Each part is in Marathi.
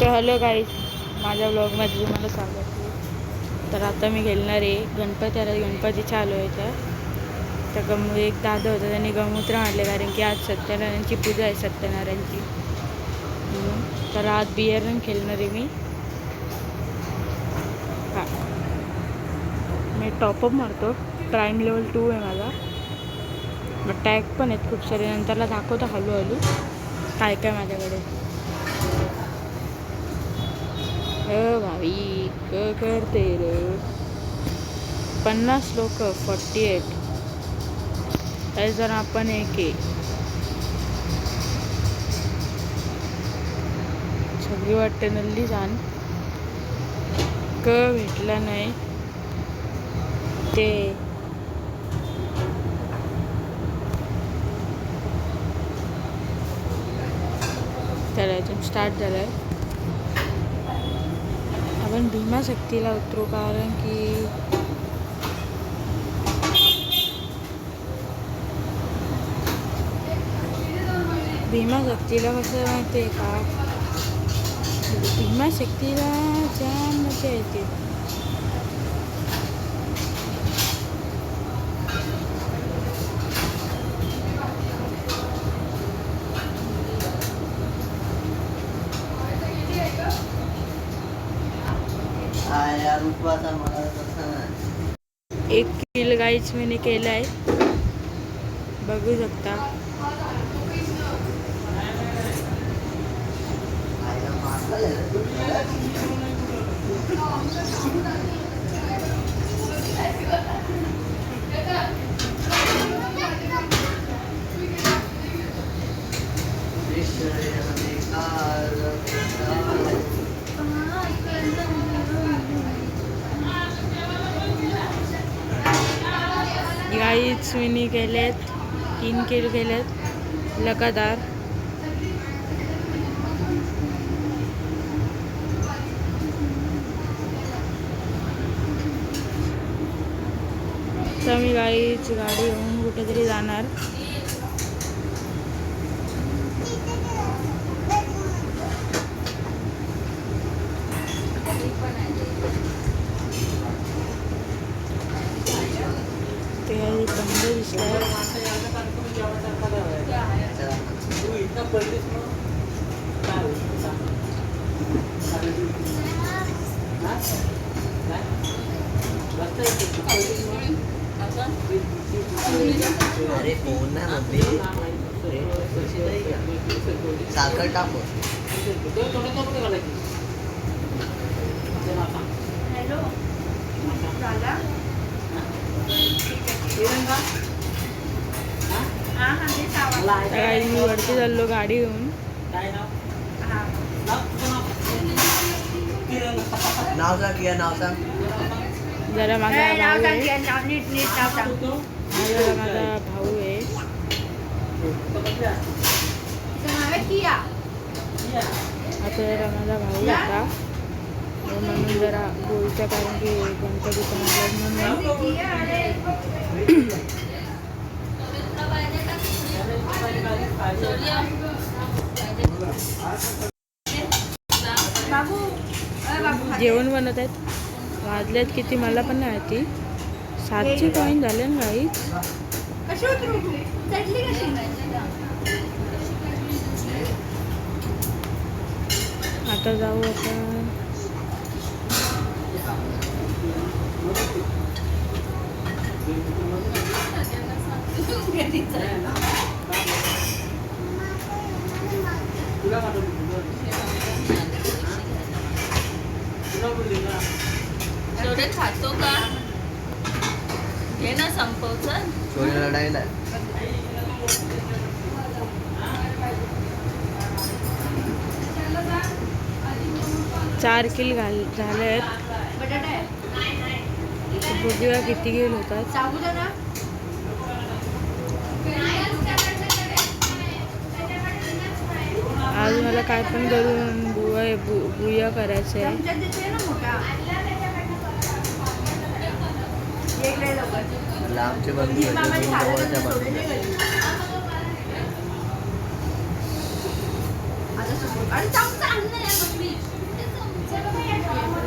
तर हॅलो गाईज, माझ्या ब्लॉगमध्ये तुम्हाला स्वागत आहे. तर आता मी खेळणार आहे गणपती चालू आहे. तर एक दादा होता, त्यांनी गौमूत्र मारले कारण की आज सत्यनारायणची पूजा आहे, सत्यनारायणची. तर आज बिअरन खेळणार आहे मी. हां, मी टॉपअप मारतो. प्राईम लेवल 2 आहे माझा. टॅग पण आहेत खूप सारे, नंतरला दाखवतो हळूहळू काय काय माझ्याकडे. भाई करते रे 50 लोक 48 जर आपण एक सगळी वाटते नल्ली जाण भेटला नाही ते. तर अजून स्टार्ट झालं आहे. आपण भीमाशक्तीला उतरू कारण की भीमाशक्तीला कसं माहिती आहे का, भीमाशक्तीला जाम मजा येते. एक किल गाईच मी केलं आहे, बघू शकता. गाईच मी केलेत, 3 किल केलेत लगातार. तर मी गाईच गाडी घेऊन कुठेतरी जाणार. ते बंद दिसतंय. अरे फोन ना मम्मी, साखर टाकू. हॅलो झाला मी वरती चाललो गाडी घेऊन. नाव सांग, किया नाव सांग. जरा माझा भाऊ आहे, माझा भाऊ आहे. आता जरा माझा भाऊ होता म्हणून जरा बोलतं, कारण की गणपती पण म्हणून. जेवण बनवत आहेत. वाजल्यात किती मला पण नाही माहिती, 7चे कॉईन झाले ना गाईच. आता जाऊ आपण. छोटे खातो का हे ना संपवचं छोटे लढायला 4 किल झालेत. बघूया किती किल होतात. आज मला काय पण करून बुया करायचं आहे. लांबचे बंधू जवळच्या बंधू.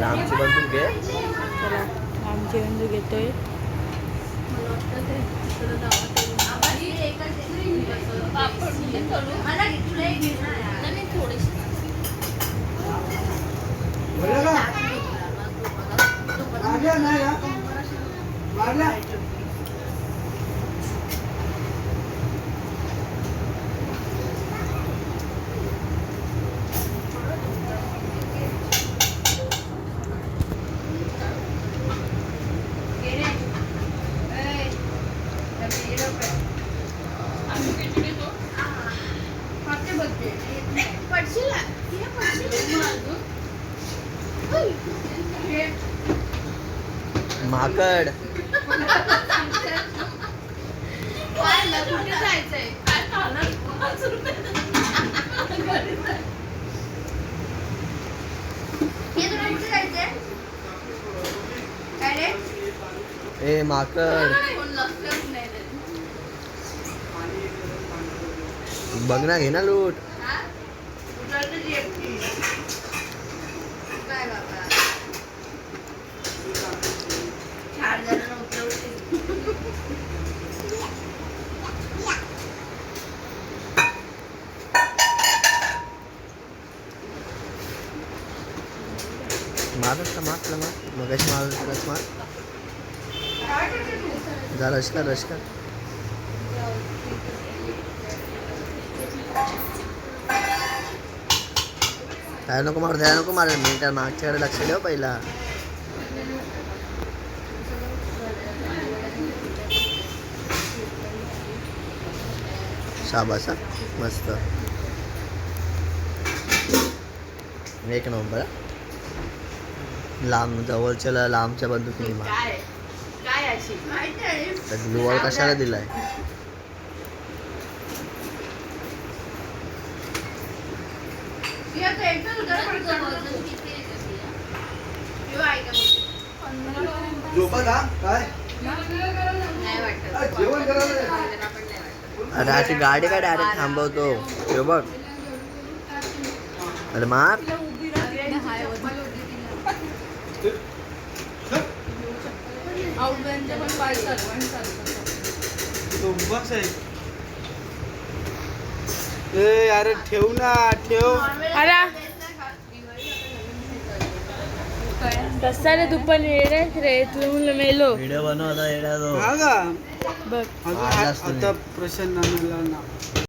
आमची बंदूक घे. चला आमची बंदूक घेतोय. मला वाटतं ते तिकडं गावात पापड म्हणजे तळून नाही थोडेसे माकड. कुठे जायचंय काय खाणार 5 रुपये घरी जाय. ए माकड कोण लक्षच नाही देत. बघ ना, घे ना लूट. काय बाबा 4 जणांना उतरवते. मारत का मारला मग अशी मारत मार. जा रश कर. त्याला नको मार मी त्या मागच्याकडे लक्ष ठेव पहिला. शाबास हा. मस्त एक नंबर. लांब जवळच्या लांबच्या बंदुकीने मार. काय अशी माहिती आहे तर ग्लू वॉल कशाला दिलाय? अरे अशी गाडी काय डायरेक्ट थांबवतो हे बघ. अरे मार. अरे ठेव ना ठेव. अरे कसा रे तू पण येणार रे तू म्हणलं मेलो. व्हिडिओ बनवता येणार तो. हा का बघ आता प्रसन्न ना